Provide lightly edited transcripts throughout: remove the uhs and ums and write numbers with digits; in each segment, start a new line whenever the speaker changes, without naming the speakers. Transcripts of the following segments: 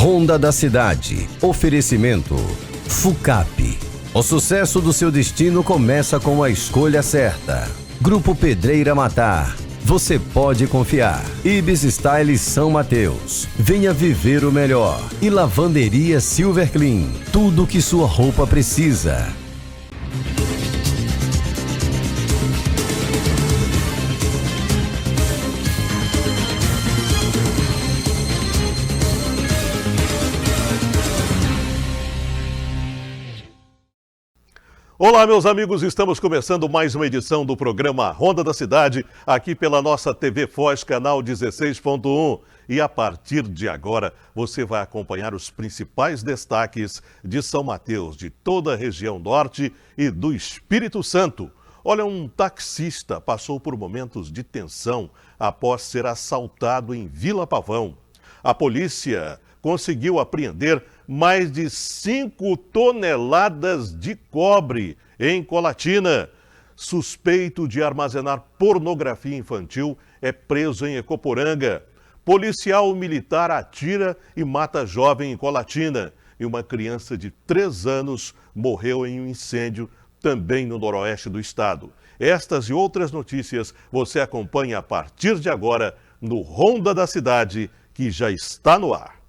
Ronda da Cidade. Oferecimento FUCAP. O sucesso do seu destino começa com a escolha certa. Grupo Pedreira Matar. Você pode confiar. Ibis Style São Mateus. Venha viver o melhor. E Lavanderia Silver Clean. Tudo que sua roupa precisa.
Olá, meus amigos, estamos começando mais uma edição do programa Ronda da Cidade, aqui pela nossa TV Foz, canal 16.1. E a partir de agora, você vai acompanhar os principais destaques de São Mateus, de toda a região norte e do Espírito Santo. Olha, um taxista passou por momentos de tensão após ser assaltado em Vila Pavão. A polícia conseguiu apreender mais de 5 toneladas de cobre em Colatina. Suspeito de armazenar pornografia infantil é preso em Ecoporanga. Policial militar atira e mata jovem em Colatina. E uma criança de 3 anos morreu em um incêndio também no noroeste do estado. Estas e outras notícias você acompanha a partir de agora no Ronda da Cidade, que já está no ar.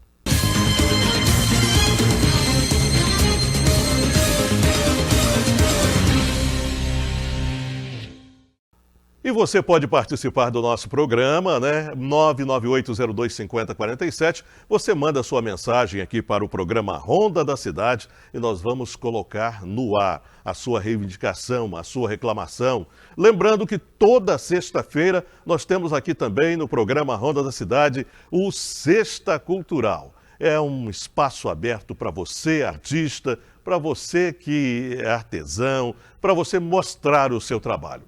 E você pode participar do nosso programa, né? 998025047. Você manda sua mensagem aqui para o programa Ronda da Cidade e nós vamos colocar no ar a sua reivindicação, a sua reclamação. Lembrando que toda sexta-feira nós temos aqui também no programa Ronda da Cidade o Sexta Cultural. É um espaço aberto para você, artista, para você que é artesão, para você mostrar o seu trabalho.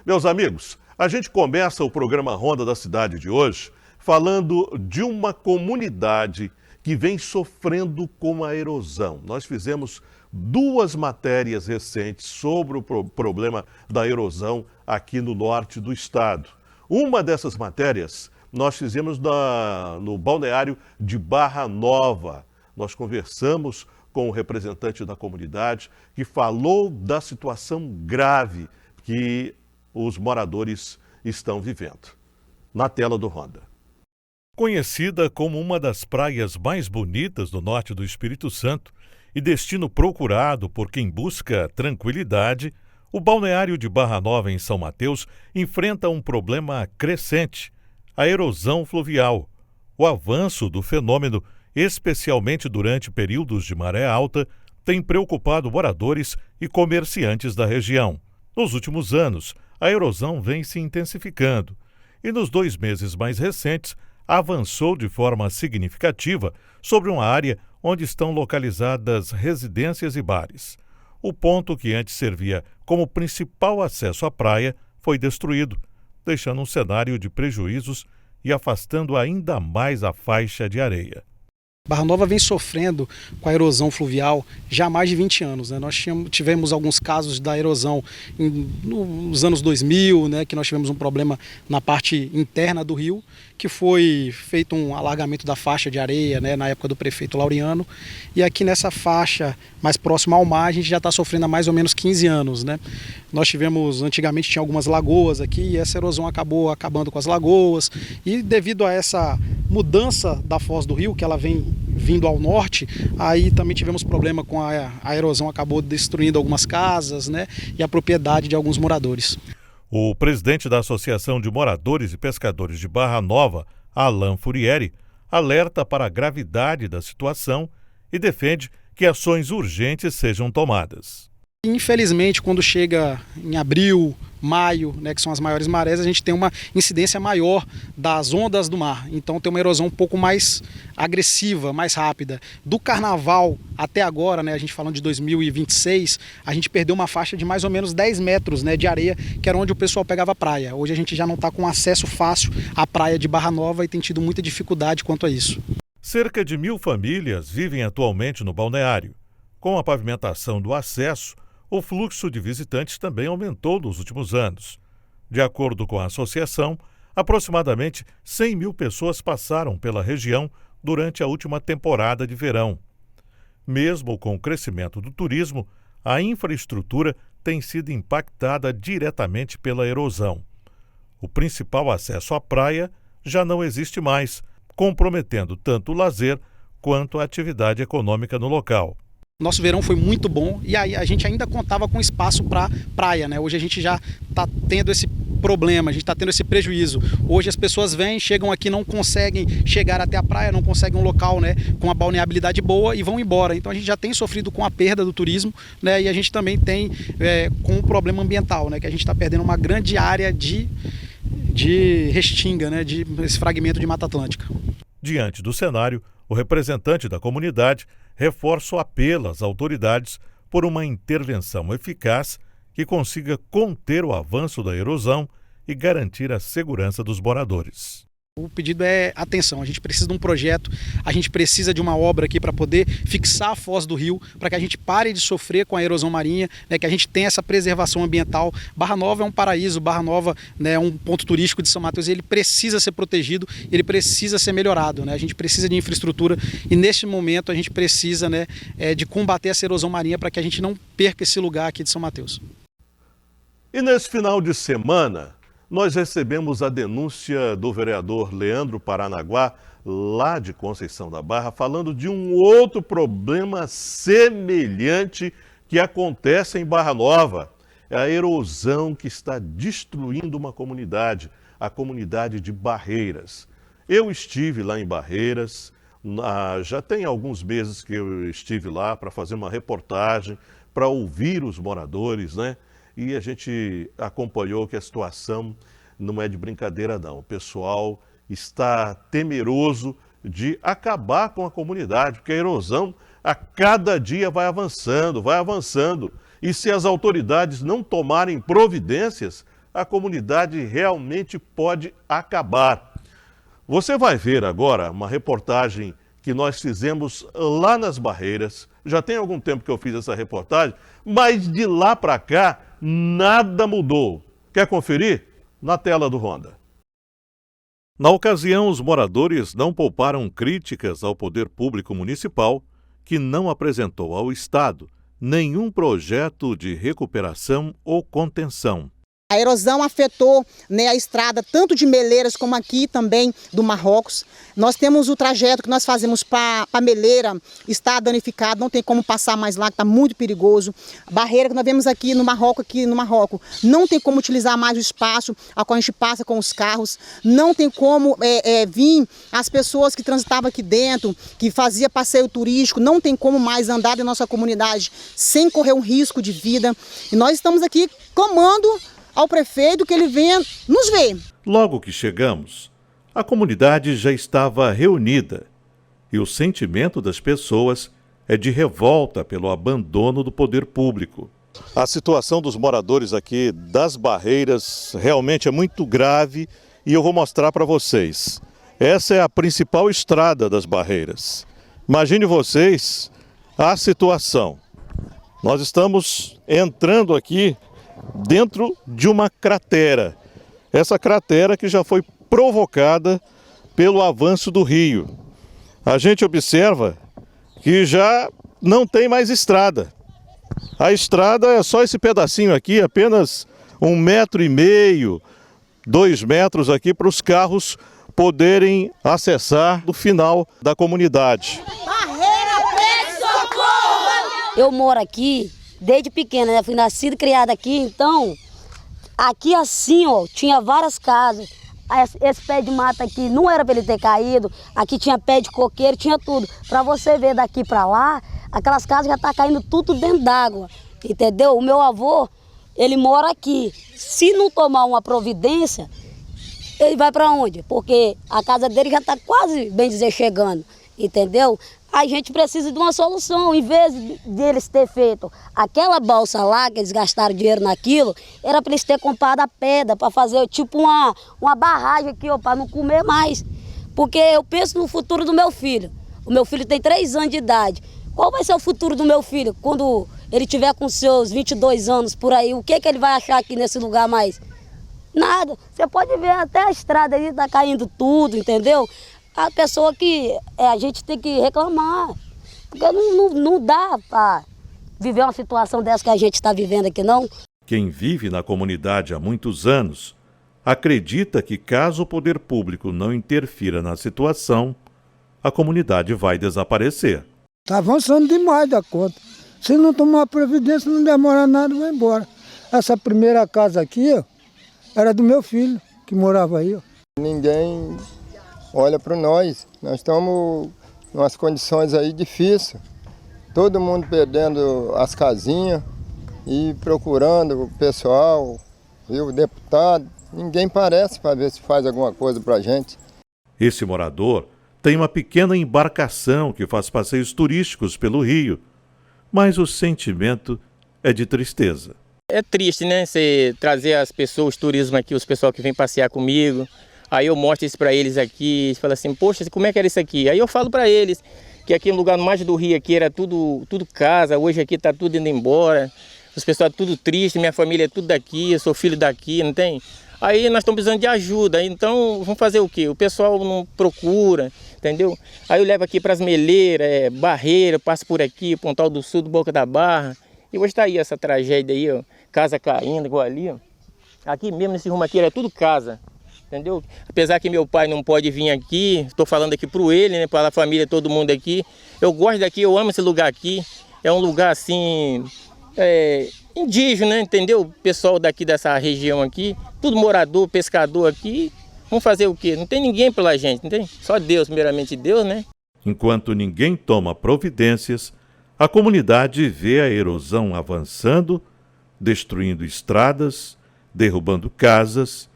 Meus amigos, a gente começa o programa Ronda da Cidade de hoje falando de uma comunidade que vem sofrendo com a erosão. Nós fizemos 2 matérias recentes sobre o problema da erosão aqui no norte do estado. Uma dessas matérias nós fizemos no balneário de Barra Nova. Nós conversamos com o representante da comunidade que falou da situação grave que os moradores estão vivendo. Na tela do Ronda.
Conhecida como uma das praias mais bonitas do norte do Espírito Santo e destino procurado por quem busca tranquilidade, o balneário de Barra Nova, em São Mateus, enfrenta um problema crescente: a erosão fluvial. O avanço do fenômeno, especialmente durante períodos de maré alta, tem preocupado moradores e comerciantes da região. Nos últimos anos, a erosão vem se intensificando e, nos 2 meses mais recentes, avançou de forma significativa sobre uma área onde estão localizadas residências e bares. O ponto que antes servia como principal acesso à praia foi destruído, deixando um cenário de prejuízos e afastando ainda mais a faixa de areia.
Barra Nova vem sofrendo com a erosão fluvial já há mais de 20 anos. Né? Nós tivemos alguns casos da erosão nos anos 2000, né? Que nós tivemos um problema na parte interna do rio, que foi feito um alargamento da faixa de areia, né? Na época do prefeito Laureano. E aqui nessa faixa mais próxima ao mar, a gente já está sofrendo há mais ou menos 15 anos. Né? Nós tivemos, antigamente tinha algumas lagoas aqui, e essa erosão acabou acabando com as lagoas. E devido a essa mudança da foz do rio, que ela vem vindo ao norte, aí também tivemos problema com a erosão, acabou destruindo algumas casas, né, e a propriedade de alguns moradores.
O presidente da Associação de Moradores e Pescadores de Barra Nova, Alain Furieri, alerta para a gravidade da situação e defende que ações urgentes sejam tomadas.
Infelizmente, quando chega em abril, maio, né, que são as maiores marés, a gente tem uma incidência maior das ondas do mar. Então tem uma erosão um pouco mais agressiva, mais rápida. Do carnaval até agora, né, a gente falando de 2026, a gente perdeu uma faixa de mais ou menos 10 metros, né, de areia, que era onde o pessoal pegava a praia. Hoje a gente já não está com acesso fácil à praia de Barra Nova e tem tido muita dificuldade quanto a isso.
Cerca de 1.000 famílias vivem atualmente no balneário. Com a pavimentação do acesso, o fluxo de visitantes também aumentou nos últimos anos. De acordo com a associação, aproximadamente 100.000 pessoas passaram pela região durante a última temporada de verão. Mesmo com o crescimento do turismo, a infraestrutura tem sido impactada diretamente pela erosão. O principal acesso à praia já não existe mais, comprometendo tanto o lazer quanto a atividade econômica no local.
Nosso verão foi muito bom e aí a gente ainda contava com espaço para praia, né? Hoje a gente já está tendo esse problema, a gente está tendo esse prejuízo. Hoje as pessoas vêm, chegam aqui, não conseguem chegar até a praia, não conseguem um local, né, com uma balneabilidade boa e vão embora. Então a gente já tem sofrido com a perda do turismo, né, e a gente também tem com o problema ambiental, né, que a gente está perdendo uma grande área de restinga, né, de esse fragmento de Mata Atlântica.
Diante do cenário, o representante da comunidade reforça o apelo às autoridades por uma intervenção eficaz que consiga conter o avanço da erosão e garantir a segurança dos moradores.
O pedido é atenção, a gente precisa de um projeto, a gente precisa de uma obra aqui para poder fixar a foz do rio, para que a gente pare de sofrer com a erosão marinha, né, que a gente tenha essa preservação ambiental. Barra Nova é um paraíso, Barra Nova, né, é um ponto turístico de São Mateus e ele precisa ser protegido, ele precisa ser melhorado, né? A gente precisa de infraestrutura e neste momento a gente precisa, né, de combater essa erosão marinha para que a gente não perca esse lugar aqui de São Mateus.
E nesse final de semana, nós recebemos a denúncia do vereador Leandro Paranaguá, lá de Conceição da Barra, falando de um outro problema semelhante que acontece em Barra Nova. É a erosão que está destruindo uma comunidade, a comunidade de Barreiras. Eu estive lá em Barreiras, já tem alguns meses que eu estive lá para fazer uma reportagem, para ouvir os moradores, né? E a gente acompanhou que a situação não é de brincadeira não. O pessoal está temeroso de acabar com a comunidade, porque a erosão a cada dia vai avançando, vai avançando. E se as autoridades não tomarem providências, a comunidade realmente pode acabar. Você vai ver agora uma reportagem que nós fizemos lá nas Barreiras. Já tem algum tempo que eu fiz essa reportagem, mas de lá para cá nada mudou. Quer conferir? Na tela do Ronda.
Na ocasião, os moradores não pouparam críticas ao poder público municipal, que não apresentou ao Estado nenhum projeto de recuperação ou contenção.
A erosão afetou, né, a estrada tanto de Meleiras como aqui também do Marrocos. Nós temos o trajeto que nós fazemos para Meleira, está danificado, não tem como passar mais lá, que está muito perigoso. A barreira que nós vemos aqui no Marrocos, não tem como utilizar mais o espaço a qual a gente passa com os carros, não tem como vir as pessoas que transitavam aqui dentro, que fazia passeio turístico, não tem como mais andar na nossa comunidade sem correr um risco de vida. E nós estamos aqui clamando ao prefeito que ele venha nos ver.
Logo que chegamos, a comunidade já estava reunida e o sentimento das pessoas é de revolta pelo abandono do poder público.
A situação dos moradores aqui das Barreiras realmente é muito grave e eu vou mostrar para vocês. Essa é a principal estrada das Barreiras. Imagine vocês a situação. Nós estamos entrando aqui dentro de uma cratera. Essa cratera que já foi provocada pelo avanço do rio. A gente observa que já não tem mais estrada. A estrada é só esse pedacinho aqui, apenas 1,5 metro, 2 metros aqui para os carros poderem acessar o final da comunidade.
Barreira, pede socorro! Eu moro aqui desde pequena, né? Fui nascida e criada aqui, então, aqui assim, ó, tinha várias casas. Esse pé de mata aqui não era para ele ter caído, aqui tinha pé de coqueiro, tinha tudo. Para você ver daqui para lá, aquelas casas já tá caindo tudo dentro d'água, entendeu? O meu avô, ele mora aqui. Se não tomar uma providência, ele vai para onde? Porque a casa dele já tá quase, bem dizer, chegando, entendeu? A gente precisa de uma solução, em vez deles ter feito aquela balsa lá, que eles gastaram dinheiro naquilo, era para eles terem comprado a pedra, para fazer tipo uma barragem aqui, para não comer mais. Porque eu penso no futuro do meu filho. O meu filho tem 3 anos de idade. Qual vai ser o futuro do meu filho quando ele tiver com seus 22 anos por aí? O que ele vai achar aqui nesse lugar mais? Nada. Você pode ver até a estrada aí, tá caindo tudo, entendeu? a pessoa que a gente tem que reclamar. Porque não dá para viver uma situação dessa que a gente está vivendo aqui, não.
Quem vive na comunidade há muitos anos acredita que, caso o poder público não interfira na situação, a comunidade vai desaparecer.
Está avançando demais da conta. Se não tomar providência, não demora nada, vai embora. Essa primeira casa aqui, ó, era do meu filho, que morava aí. Ó.
Ninguém olha para nós. Nós estamos em umas condições aí difíceis. Todo mundo perdendo as casinhas e procurando o pessoal, o deputado. Ninguém parece para ver se faz alguma coisa para a gente.
Esse morador tem uma pequena embarcação que faz passeios turísticos pelo rio, mas o sentimento é de tristeza.
É triste, né? Você trazer as pessoas, o turismo aqui, os pessoal que vêm passear comigo. Aí eu mostro isso para eles aqui, eles falam assim, poxa, como é que era isso aqui? Aí eu falo para eles que aqui no lugar mais do rio aqui era tudo casa, hoje aqui está tudo indo embora. Os pessoal tudo triste, minha família é tudo daqui, eu sou filho daqui, não tem? Aí nós estamos precisando de ajuda, então vamos fazer o quê? O pessoal não procura, entendeu? Aí eu levo aqui para as meleiras, Barreira, passo por aqui, Pontal do Sul, do Boca da Barra. E hoje está aí essa tragédia aí, ó, casa caindo, igual ali, ó. Aqui mesmo, nesse rumo aqui, era tudo casa, entendeu? Apesar que meu pai não pode vir aqui, estou falando aqui para ele, né, para a família, todo mundo aqui. Eu gosto daqui, eu amo esse lugar aqui. É um lugar assim, indígena, né, entendeu? O pessoal daqui dessa região aqui, tudo morador, pescador aqui. Vamos fazer o quê? Não tem ninguém pela gente, não tem? Só Deus, primeiramente Deus, né?
Enquanto ninguém toma providências, a comunidade vê a erosão avançando, destruindo estradas, derrubando casas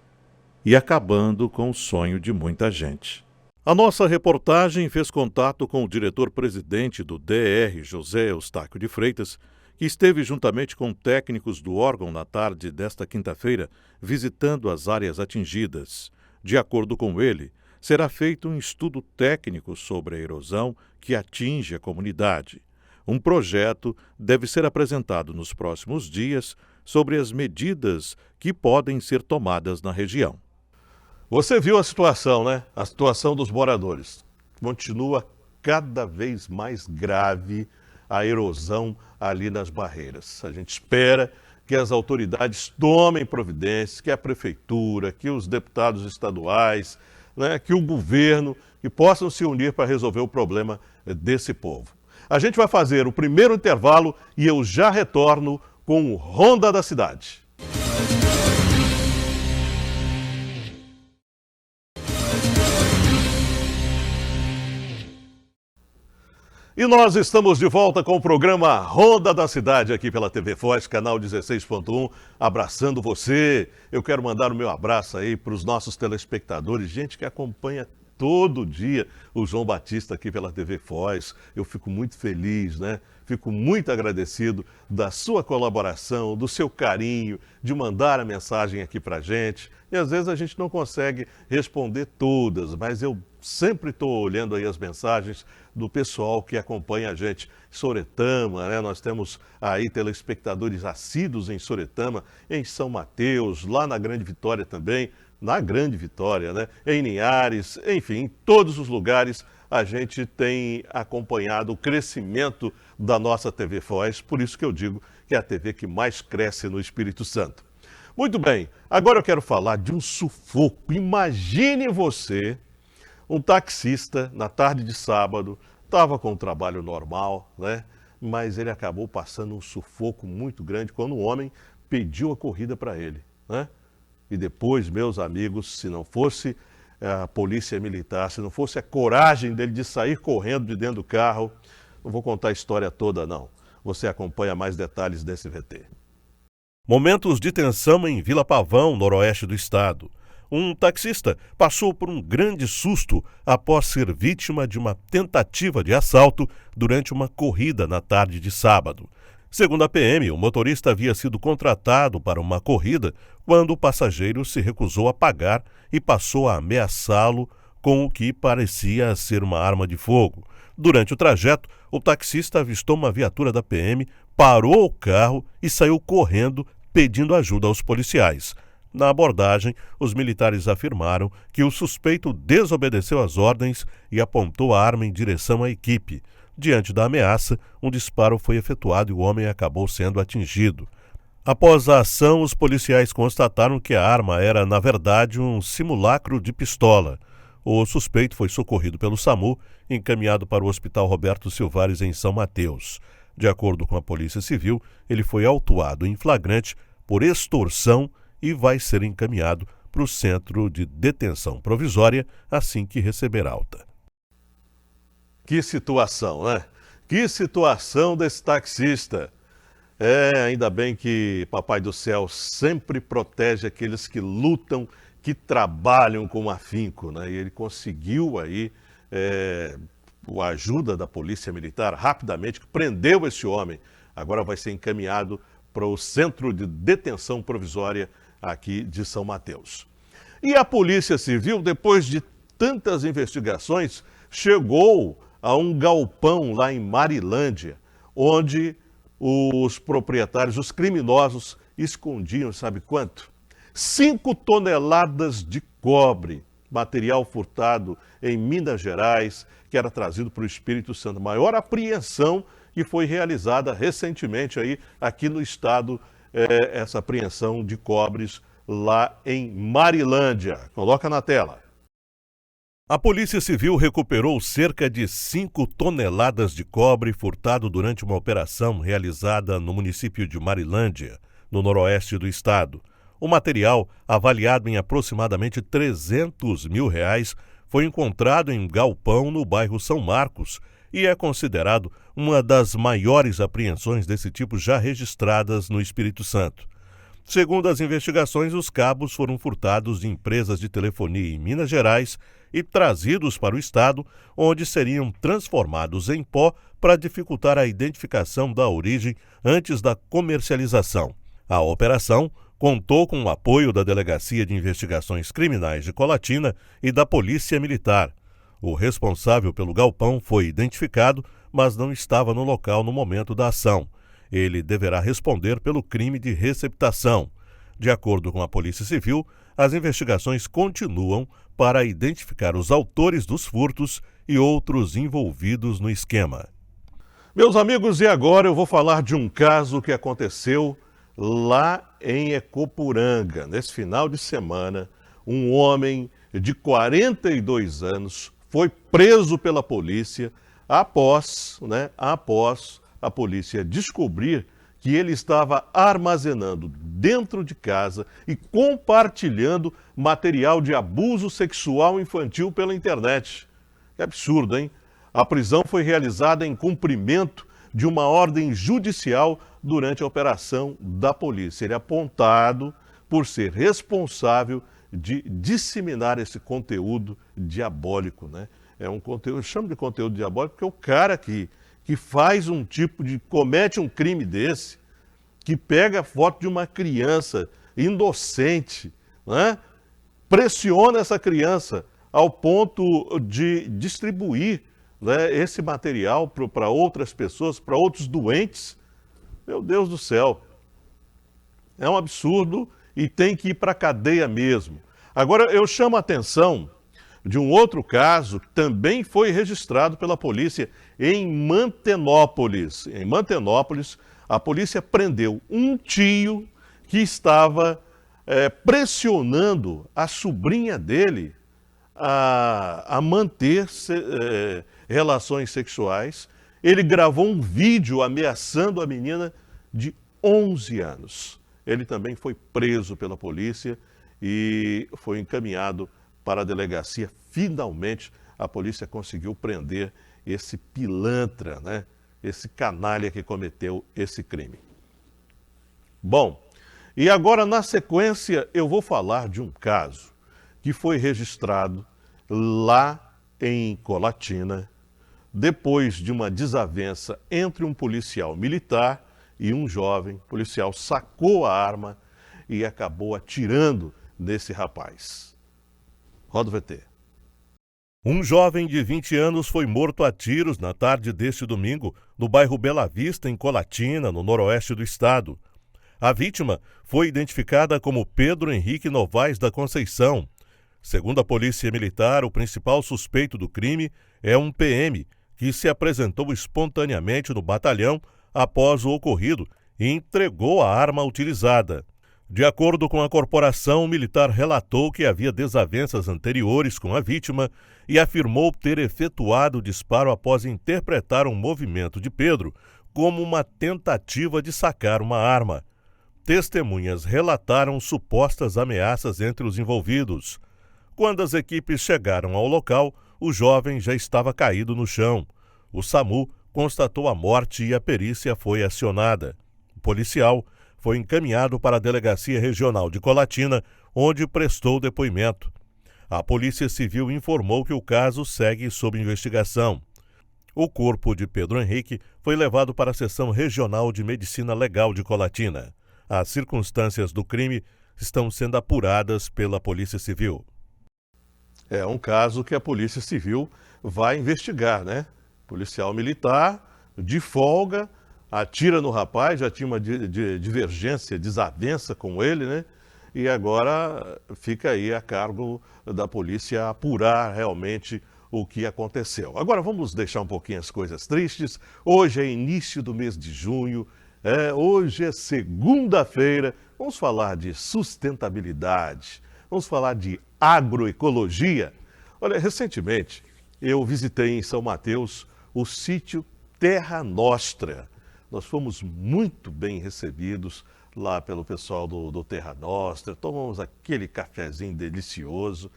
e acabando com o sonho de muita gente. A nossa reportagem fez contato com o diretor-presidente do DR, José Eustáquio de Freitas, que esteve juntamente com técnicos do órgão na tarde desta quinta-feira, visitando as áreas atingidas. De acordo com ele, será feito um estudo técnico sobre a erosão que atinge a comunidade. Um projeto deve ser apresentado nos próximos dias sobre as medidas que podem ser tomadas na região.
Você viu a situação, né? A situação dos moradores. Continua cada vez mais grave a erosão ali nas barreiras. A gente espera que as autoridades tomem providências, que a prefeitura, que os deputados estaduais, né, que o governo, que possam se unir para resolver o problema desse povo. A gente vai fazer o primeiro intervalo e eu já retorno com o Ronda da Cidade. E nós estamos de volta com o programa Ronda da Cidade aqui pela TV Foz, canal 16.1, abraçando você. Eu quero mandar o meu abraço aí para os nossos telespectadores, gente que acompanha todo dia o João Batista aqui pela TV Foz. Eu fico muito feliz, né? Fico muito agradecido da sua colaboração, do seu carinho, de mandar a mensagem aqui para a gente. E às vezes a gente não consegue responder todas, mas eu sempre estou olhando aí as mensagens do pessoal que acompanha a gente. Soretama, né? Nós temos aí telespectadores assíduos em Soretama, em São Mateus, lá na Grande Vitória também, na Grande Vitória, né? Em Linhares, enfim, em todos os lugares a gente tem acompanhado o crescimento da nossa TV Foz, por isso que eu digo que é a TV que mais cresce no Espírito Santo. Muito bem, agora eu quero falar de um sufoco. Imagine você, um taxista, na tarde de sábado, estava com o trabalho normal, né? Mas ele acabou passando um sufoco muito grande quando um homem pediu a corrida para ele, né? E depois, meus amigos, se não fosse a polícia militar, se não fosse a coragem dele de sair correndo de dentro do carro, não vou contar a história toda não. Você acompanha mais detalhes desse VT.
Momentos de tensão em Vila Pavão, noroeste do estado. Um taxista passou por um grande susto após ser vítima de uma tentativa de assalto durante uma corrida na tarde de sábado. Segundo a PM, o motorista havia sido contratado para uma corrida quando o passageiro se recusou a pagar e passou a ameaçá-lo com o que parecia ser uma arma de fogo. Durante o trajeto, o taxista avistou uma viatura da PM, parou o carro e saiu correndo pedindo ajuda aos policiais. Na abordagem, os militares afirmaram que o suspeito desobedeceu às ordens e apontou a arma em direção à equipe. Diante da ameaça, um disparo foi efetuado e o homem acabou sendo atingido. Após a ação, os policiais constataram que a arma era, na verdade, um simulacro de pistola. O suspeito foi socorrido pelo SAMU e encaminhado para o Hospital Roberto Silvares, em São Mateus. De acordo com a Polícia Civil, ele foi autuado em flagrante por extorsão e vai ser encaminhado para o Centro de Detenção Provisória assim que receber alta.
Que situação, né? Que situação desse taxista. Ainda bem que Papai do Céu sempre protege aqueles que lutam, que trabalham com afinco, né? E ele conseguiu aí a ajuda da Polícia Militar rapidamente, que prendeu esse homem. Agora vai ser encaminhado para o Centro de Detenção Provisória aqui de São Mateus. E a Polícia Civil, depois de tantas investigações, chegou a um galpão lá em Marilândia, onde os proprietários, os criminosos, escondiam, sabe quanto? 5 toneladas de cobre, material furtado em Minas Gerais, que era trazido para o Espírito Santo. Maior apreensão que foi realizada recentemente aí, aqui no estado, essa apreensão de cobres lá em Marilândia. Coloca na tela.
A Polícia Civil recuperou cerca de 5 toneladas de cobre furtado durante uma operação realizada no município de Marilândia, no noroeste do estado. O material, avaliado em aproximadamente R$300 mil, foi encontrado em um galpão no bairro São Marcos e é considerado uma das maiores apreensões desse tipo já registradas no Espírito Santo. Segundo as investigações, os cabos foram furtados de empresas de telefonia em Minas Gerais e trazidos para o estado, onde seriam transformados em pó para dificultar a identificação da origem antes da comercialização. A operação contou com o apoio da Delegacia de Investigações Criminais de Colatina e da Polícia Militar. O responsável pelo galpão foi identificado, mas não estava no local no momento da ação. Ele deverá responder pelo crime de receptação. De acordo com a Polícia Civil, as investigações continuam para identificar os autores dos furtos e outros envolvidos no esquema.
Meus amigos, e agora eu vou falar de um caso que aconteceu lá em Ecoporanga. Nesse final de semana, um homem de 42 anos foi preso pela polícia após a polícia descobrir que ele estava armazenando dentro de casa e compartilhando material de abuso sexual infantil pela internet. Que absurdo, hein? A prisão foi realizada em cumprimento de uma ordem judicial durante a operação da polícia. Ele é apontado por ser responsável de disseminar esse conteúdo diabólico, né? É um conteúdo, eu chamo de conteúdo diabólico porque o cara que faz comete um crime desse, que pega a foto de uma criança inocente, né? Pressiona essa criança ao ponto de distribuir, né, esse material para outras pessoas, para outros doentes. Meu Deus do céu, é um absurdo e tem que ir para a cadeia mesmo. Agora, eu chamo a atenção de um outro caso que também foi registrado pela polícia em Mantenópolis. Em Mantenópolis, a polícia prendeu um tio que estava pressionando a sobrinha dele a manter relações sexuais. Ele gravou um vídeo ameaçando a menina de 11 anos. Ele também foi preso pela polícia e foi encaminhado para a delegacia. Finalmente, a polícia conseguiu prender esse pilantra, né? Esse canalha que cometeu esse crime. Bom, e agora na sequência eu vou falar de um caso que foi registrado lá em Colatina, depois de uma desavença entre um policial militar e um jovem. O policial sacou a arma e acabou atirando nesse rapaz. Roda o VT.
Um jovem de 20 anos foi morto a tiros na tarde deste domingo no bairro Bela Vista, em Colatina, no noroeste do estado. A vítima foi identificada como Pedro Henrique Novaes da Conceição. Segundo a Polícia Militar, o principal suspeito do crime é um PM que se apresentou espontaneamente no batalhão após o ocorrido e entregou a arma utilizada. De acordo com a corporação, o militar relatou que havia desavenças anteriores com a vítima e afirmou ter efetuado o disparo após interpretar um movimento de Pedro como uma tentativa de sacar uma arma. Testemunhas relataram supostas ameaças entre os envolvidos. Quando as equipes chegaram ao local, o jovem já estava caído no chão. O SAMU constatou a morte e a perícia foi acionada. O policial foi encaminhado para a Delegacia Regional de Colatina, onde prestou depoimento. A Polícia Civil informou que o caso segue sob investigação. O corpo de Pedro Henrique foi levado para a Seção Regional de Medicina Legal de Colatina. As circunstâncias do crime estão sendo apuradas pela Polícia Civil.
É um caso que a Polícia Civil vai investigar, né? Policial militar, de folga, atira no rapaz, já tinha uma divergência, desavença com ele, né? E agora fica aí a cargo da polícia apurar realmente o que aconteceu. Agora vamos deixar um pouquinho as coisas tristes. Hoje é início do mês de junho, hoje é segunda-feira. Vamos falar de sustentabilidade, vamos falar de agroecologia. Olha, recentemente eu visitei em São Mateus o sítio Terra Nostra. Nós fomos muito bem recebidos lá pelo pessoal do Terra Nostra, tomamos aquele cafezinho delicioso.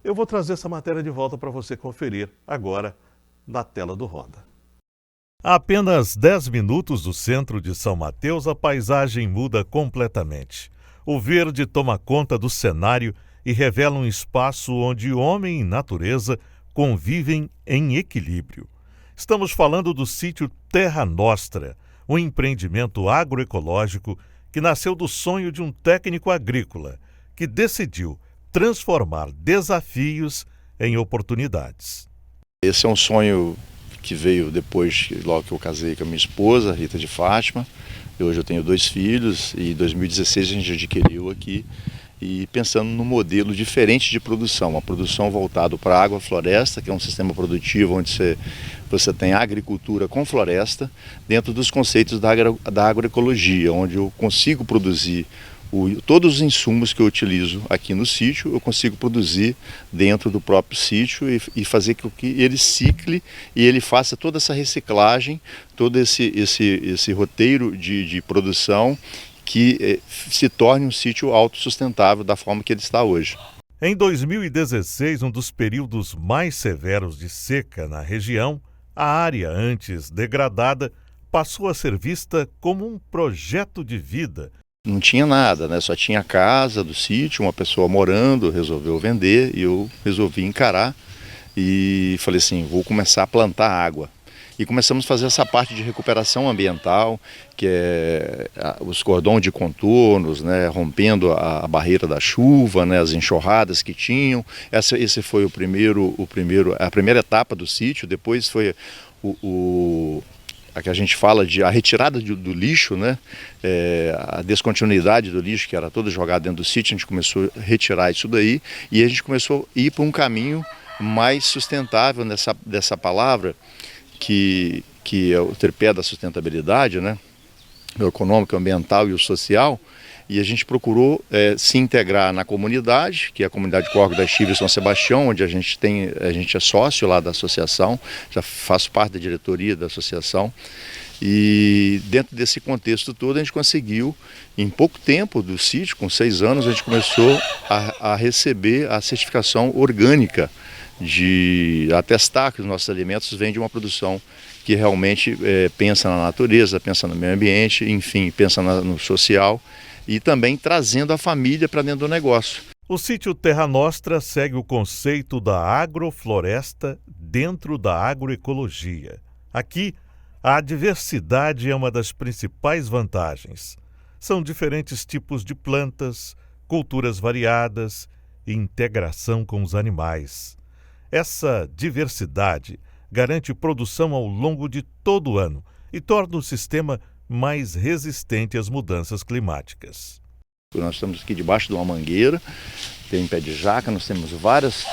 Eu vou trazer essa matéria de volta para você conferir agora na tela do Ronda.
A apenas 10 minutos do centro de São Mateus, a paisagem muda completamente. O verde toma conta do cenário e revela um espaço onde homem e natureza convivem em equilíbrio. Estamos falando do sítio Terra Nostra, um empreendimento agroecológico que nasceu do sonho de um técnico agrícola que decidiu transformar desafios em oportunidades.
Esse é um sonho que veio depois, logo que eu casei com a minha esposa, Rita de Fátima. Hoje eu tenho 2 filhos e em 2016 a gente adquiriu aqui, e pensando num modelo diferente de produção, uma produção voltada para a agrofloresta, que é um sistema produtivo onde você tem agricultura com floresta, dentro dos conceitos da agroecologia, onde eu consigo produzir todos os insumos que eu utilizo aqui no sítio, eu consigo produzir dentro do próprio sítio e fazer com que ele cicle e ele faça toda essa reciclagem, todo esse roteiro de produção que se torne um sítio autossustentável da forma que ele está hoje.
Em 2016, um dos períodos mais severos de seca na região, a área antes degradada passou a ser vista como um projeto de vida.
Não tinha nada, né? Só tinha a casa do sítio, uma pessoa morando, resolveu vender e eu resolvi encarar e falei assim, vou começar a plantar água. E começamos a fazer essa parte de recuperação ambiental, que é os cordões de contornos, né, rompendo a barreira da chuva, né, as enxurradas que tinham. Esse foi a primeira etapa do sítio. Depois foi a que a gente fala de a retirada do lixo, né, a descontinuidade do lixo, que era todo jogado dentro do sítio. A gente começou a retirar isso daí e a gente começou a ir para um caminho mais sustentável dessa palavra, que é o tripé da sustentabilidade, né? O econômico, o ambiental e o social, e a gente procurou se integrar na comunidade, que é a comunidade Córrego da Chiva e São Sebastião, onde a gente é sócio lá da associação, já faço parte da diretoria da associação, e dentro desse contexto todo a gente conseguiu, em pouco tempo do sítio, com 6 anos, a gente começou a receber a certificação orgânica, de atestar que os nossos alimentos vêm de uma produção que realmente pensa na natureza, pensa no meio ambiente, enfim, pensa no social e também trazendo a família para dentro do negócio.
O sítio Terra Nostra segue o conceito da agrofloresta dentro da agroecologia. Aqui, a diversidade é uma das principais vantagens. São diferentes tipos de plantas, culturas variadas e integração com os animais. Essa diversidade garante produção ao longo de todo o ano e torna o sistema mais resistente às mudanças climáticas.
Nós estamos aqui debaixo de uma mangueira, tem pé de jaca, nós temos vários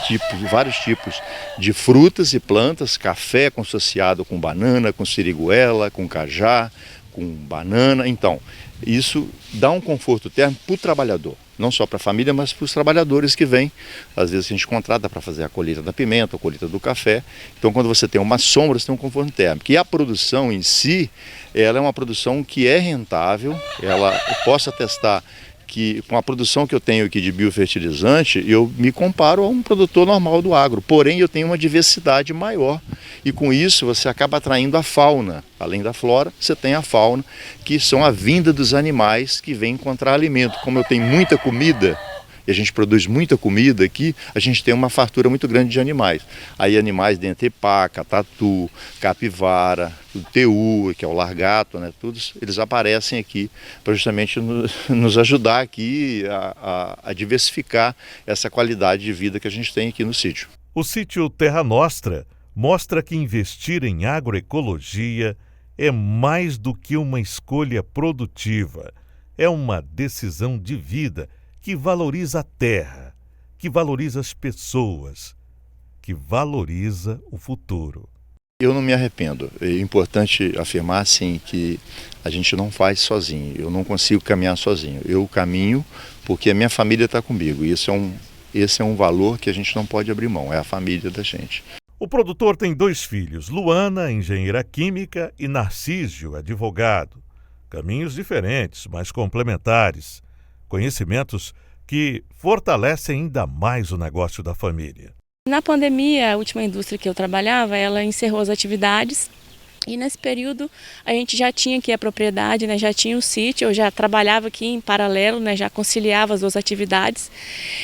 tipos de frutas e plantas, café associado com banana, com siriguela, com cajá, com banana. Então, isso dá um conforto térmico para o trabalhador, não só para a família, mas para os trabalhadores que vêm. Às vezes a gente contrata para fazer a colheita da pimenta, a colheita do café. Então, quando você tem uma sombra, você tem um conforto térmico. E a produção em si, ela é uma produção que é rentável, eu posso atestar que com a produção que eu tenho aqui de biofertilizante, eu me comparo a um produtor normal do agro, porém eu tenho uma diversidade maior e com isso você acaba atraindo a fauna. Além da flora, você tem a fauna, que são a vinda dos animais que vêm encontrar alimento. Como eu tenho muita comida, e a gente produz muita comida aqui, a gente tem uma fartura muito grande de animais. Aí animais dentre paca, tatu, capivara, o teu, que é o largato, né, todos eles aparecem aqui para justamente nos ajudar aqui a diversificar essa qualidade de vida que a gente tem aqui no sítio.
O sítio Terra Nostra mostra que investir em agroecologia é mais do que uma escolha produtiva, é uma decisão de vida que valoriza a terra, que valoriza as pessoas, que valoriza o futuro.
Eu não me arrependo. É importante afirmar, sim, que a gente não faz sozinho. Eu não consigo caminhar sozinho. Eu caminho porque a minha família está comigo. E esse é um valor que a gente não pode abrir mão, é a família da gente.
O produtor tem 2 filhos, Luana, engenheira química, e Narcísio, advogado. Caminhos diferentes, mas complementares. Conhecimentos que fortalecem ainda mais o negócio da família.
Na pandemia, a última indústria que eu trabalhava, ela encerrou as atividades e nesse período a gente já tinha aqui a propriedade, né, já tinha o sítio, eu já trabalhava aqui em paralelo, né, já conciliava as 2 atividades.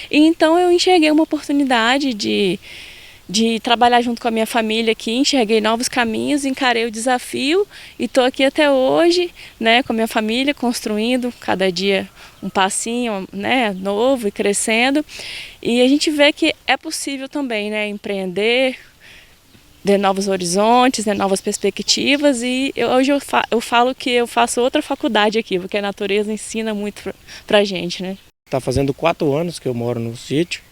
E então eu enxerguei uma oportunidade de trabalhar junto com a minha família aqui, enxerguei novos caminhos, encarei o desafio e estou aqui até hoje, né, com a minha família, construindo cada dia um passinho, né, novo e crescendo. E a gente vê que é possível também, né, empreender, ter novos horizontes, né, novas perspectivas. E hoje eu falo que eu faço outra faculdade aqui, porque a natureza ensina muito para a gente, né.
Está fazendo 4 anos que eu moro no sítio.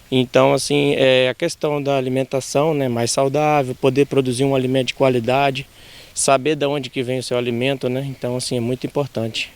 Então, assim, a questão da alimentação, né, mais saudável, poder produzir um alimento de qualidade, saber de onde que vem o seu alimento, né? Então, assim, é muito importante.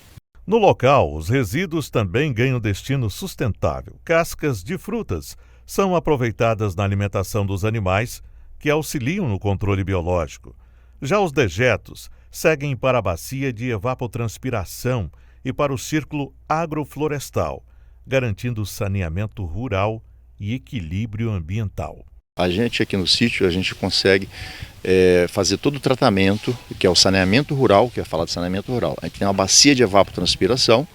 No local, os resíduos também ganham destino sustentável. Cascas de frutas são aproveitadas na alimentação dos animais, que auxiliam no controle biológico. Já os dejetos seguem para a bacia de evapotranspiração e para o círculo agroflorestal, garantindo o saneamento rural e equilíbrio ambiental.
A gente aqui no sítio, a gente consegue fazer todo o tratamento, que é o saneamento rural, que é falar de saneamento rural. A gente tem uma bacia de evapotranspiração,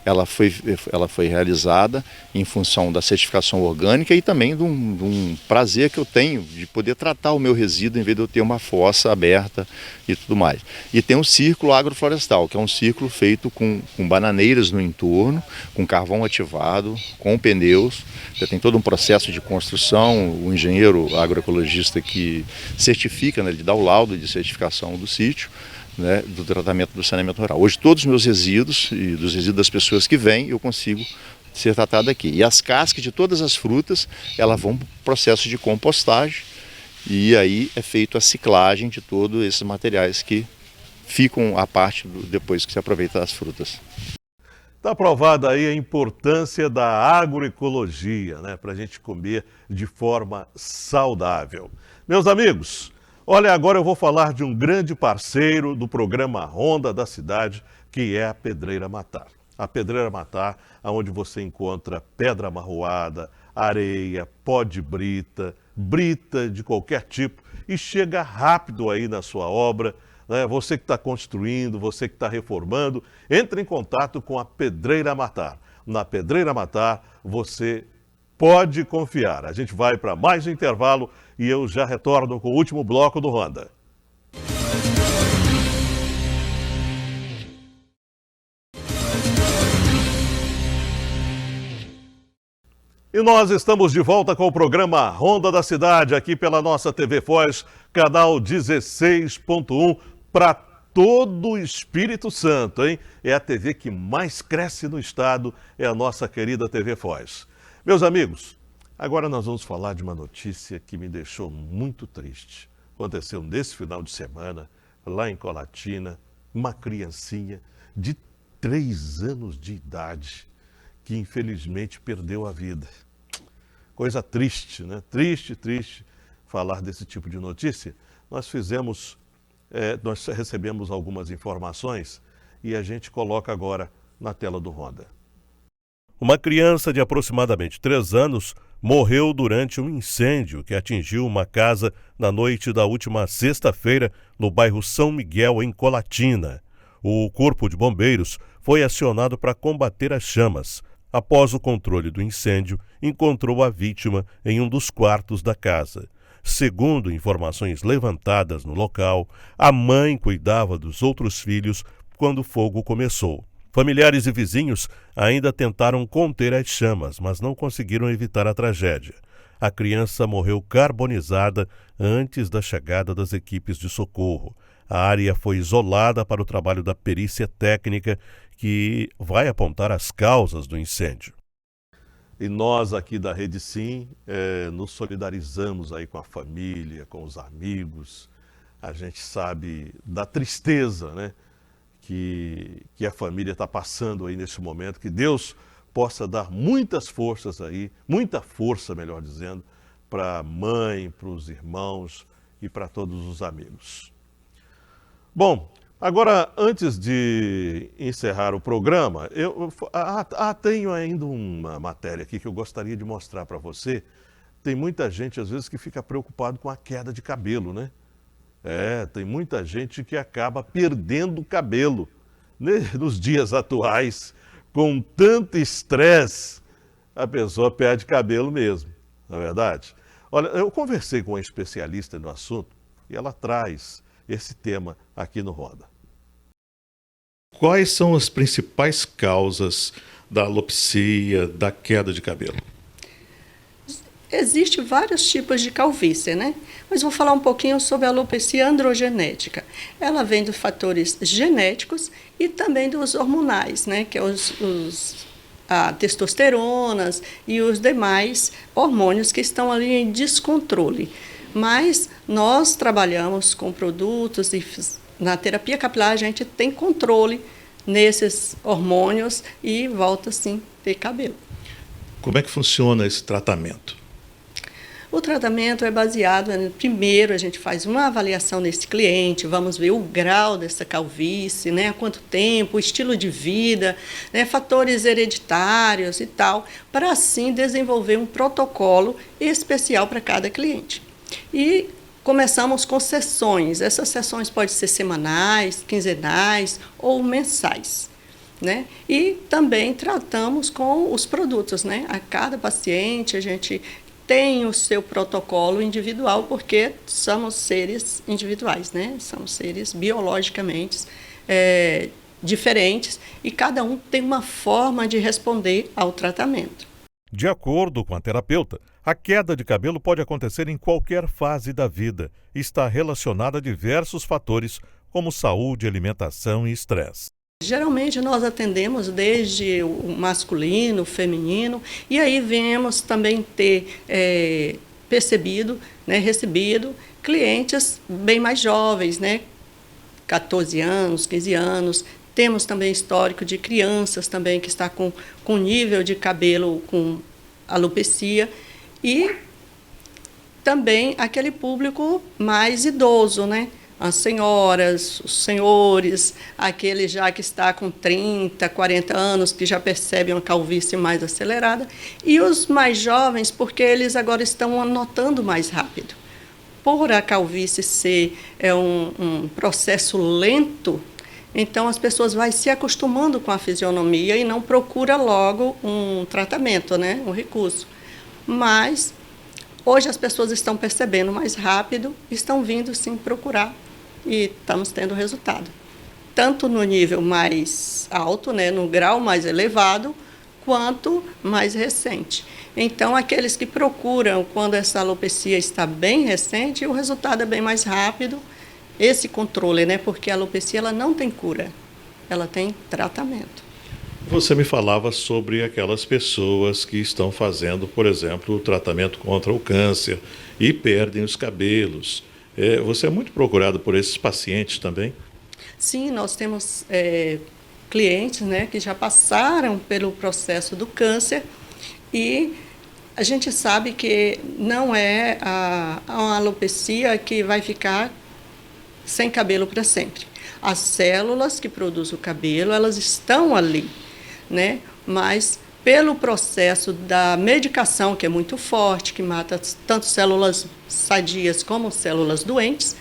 ela foi realizada em função da certificação orgânica e também de um prazer que eu tenho de poder tratar o meu resíduo em vez de eu ter uma fossa aberta e tudo mais. E tem um círculo agroflorestal, que é um círculo feito com bananeiras no entorno, com carvão ativado, com pneus. Já tem todo um processo de construção, o engenheiro agroecologista que certifica, né, ele dá o laudo de certificação do sítio, né, do tratamento do saneamento rural. Hoje todos os meus resíduos e dos resíduos das pessoas que vêm, eu consigo ser tratado aqui. E as cascas de todas as frutas, elas vão para o processo de compostagem e aí é feito a ciclagem de todos esses materiais que ficam à parte depois que se aproveita as frutas.
Está provada aí a importância da agroecologia, né, para a gente comer de forma saudável. Meus amigos, olha, agora eu vou falar de um grande parceiro do programa Ronda da Cidade, que é a Pedreira Matar. A Pedreira Matar, onde você encontra pedra amarroada, areia, pó de brita, brita de qualquer tipo e chega rápido aí na sua obra. Né? Você que está construindo, você que está reformando, entre em contato com a Pedreira Matar. Na Pedreira Matar, você pode confiar. A gente vai para mais um intervalo e eu já retorno com o último bloco do Ronda. E nós estamos de volta com o programa Ronda da Cidade, aqui pela nossa TV Foz, canal 16.1, para todo o Espírito Santo, hein? É a TV que mais cresce no estado, é a nossa querida TV Foz. Meus amigos, agora nós vamos falar de uma notícia que me deixou muito triste. Aconteceu nesse final de semana, lá em Colatina, uma criancinha de 3 anos de idade que infelizmente perdeu a vida. Coisa triste, né? Triste falar desse tipo de notícia. Nós recebemos algumas informações e a gente coloca agora na tela do Ronda.
Uma criança de aproximadamente 3 anos morreu durante um incêndio que atingiu uma casa na noite da última sexta-feira no bairro São Miguel, em Colatina. O Corpo de Bombeiros foi acionado para combater as chamas. Após o controle do incêndio, encontrou a vítima em um dos quartos da casa. Segundo informações levantadas no local, a mãe cuidava dos outros filhos quando o fogo começou. Familiares e vizinhos ainda tentaram conter as chamas, mas não conseguiram evitar a tragédia. A criança morreu carbonizada antes da chegada das equipes de socorro. A área foi isolada para o trabalho da perícia técnica, que vai apontar as causas do incêndio.
E nós aqui da Rede Sim nos solidarizamos aí com a família, com os amigos. A gente sabe da tristeza, né, que a família está passando aí nesse momento. Que Deus possa dar muitas forças aí, muita força, melhor dizendo, para a mãe, para os irmãos e para todos os amigos. Bom, agora, antes de encerrar o programa, tenho ainda uma matéria aqui que eu gostaria de mostrar para você. Tem muita gente, às vezes, que fica preocupado com a queda de cabelo, né? Tem muita gente que acaba perdendo o cabelo, né? Nos dias atuais, com tanto estresse, a pessoa perde cabelo mesmo, não é verdade? Olha, eu conversei com uma especialista no assunto e ela traz esse tema aqui no Ronda. Quais são as principais causas da alopecia, da queda de cabelo?
Existem vários tipos de calvície, né? Mas vou falar um pouquinho sobre a alopecia androgenética. Ela vem dos fatores genéticos e também dos hormonais, né? Que é a testosteronas e os demais hormônios que estão ali em descontrole. Mas nós trabalhamos com produtos e na terapia capilar a gente tem controle nesses hormônios e volta sim a ter cabelo.
Como é que funciona esse tratamento?
O tratamento é baseado, primeiro a gente faz uma avaliação nesse cliente, vamos ver o grau dessa calvície, né, há quanto tempo, o estilo de vida, né, fatores hereditários e tal, para assim desenvolver um protocolo especial para cada cliente. E começamos com sessões. Essas sessões podem ser semanais, quinzenais ou mensais, né? E também tratamos com os produtos, né? A cada paciente a gente tem o seu protocolo individual, porque somos seres individuais, né? Somos seres biologicamente diferentes e cada um tem uma forma de responder ao tratamento.
De acordo com a terapeuta, a queda de cabelo pode acontecer em qualquer fase da vida e está relacionada a diversos fatores, como saúde, alimentação e estresse.
Geralmente nós atendemos desde o masculino, o feminino, e aí vemos também ter recebido clientes bem mais jovens, né? 14 anos, 15 anos. Temos também histórico de crianças também que está com nível de cabelo com alopecia e também aquele público mais idoso, né? As senhoras, os senhores, aquele já que está com 30, 40 anos, que já percebem uma calvície mais acelerada, e os mais jovens, porque eles agora estão anotando mais rápido. Por a calvície ser um processo lento, então as pessoas vão se acostumando com a fisionomia e não procura logo um tratamento, né, um recurso. Mas hoje as pessoas estão percebendo mais rápido, estão vindo sim procurar e estamos tendo resultado. Tanto no nível mais alto, né, no grau mais elevado, quanto mais recente. Então, aqueles que procuram quando essa alopecia está bem recente, o resultado é bem mais rápido esse controle, né? Porque a alopecia ela não tem cura, ela tem tratamento.
Você me falava sobre aquelas pessoas que estão fazendo, por exemplo, o tratamento contra o câncer e perdem os cabelos. Você é muito procurado por esses pacientes também?
Sim, nós temos clientes, né, que já passaram pelo processo do câncer e a gente sabe que não é uma alopecia que vai ficar sem cabelo para sempre. As células que produzem o cabelo, elas estão ali, né? Mas pelo processo da medicação, que é muito forte, que mata tanto células sadias como células doentes,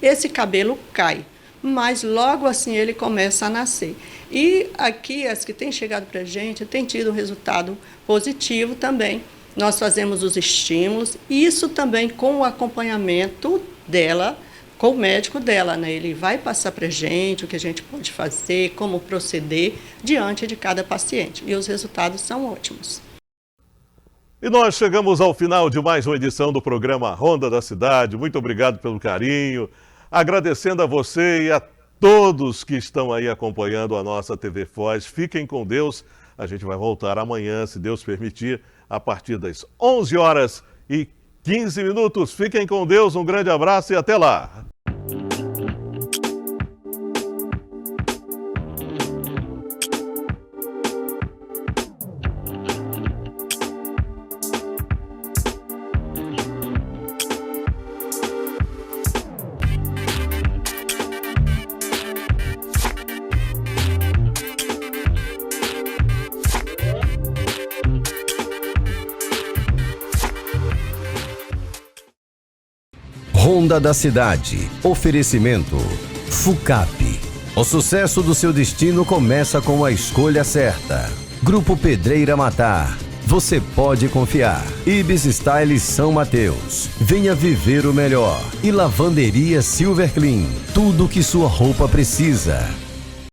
esse cabelo cai. Mas logo assim ele começa a nascer. E aqui, as que têm chegado para a gente, têm tido um resultado positivo também. Nós fazemos os estímulos, isso também com o acompanhamento dela, com o médico dela, né? Ele vai passar para a gente o que a gente pode fazer, como proceder diante de cada paciente. E os resultados são ótimos.
E nós chegamos ao final de mais uma edição do programa Ronda da Cidade. Muito obrigado pelo carinho. Agradecendo a você e a todos que estão aí acompanhando a nossa TV Foz. Fiquem com Deus. A gente vai voltar amanhã, se Deus permitir, a partir das 11h15. Fiquem com Deus, um grande abraço e até lá.
Ronda da Cidade. Oferecimento FUCAP. O sucesso do seu destino começa com a escolha certa. Grupo Pedreira Matar. Você pode confiar. Ibis Style São Mateus. Venha viver o melhor. E Lavanderia Silver Clean. Tudo que sua roupa precisa.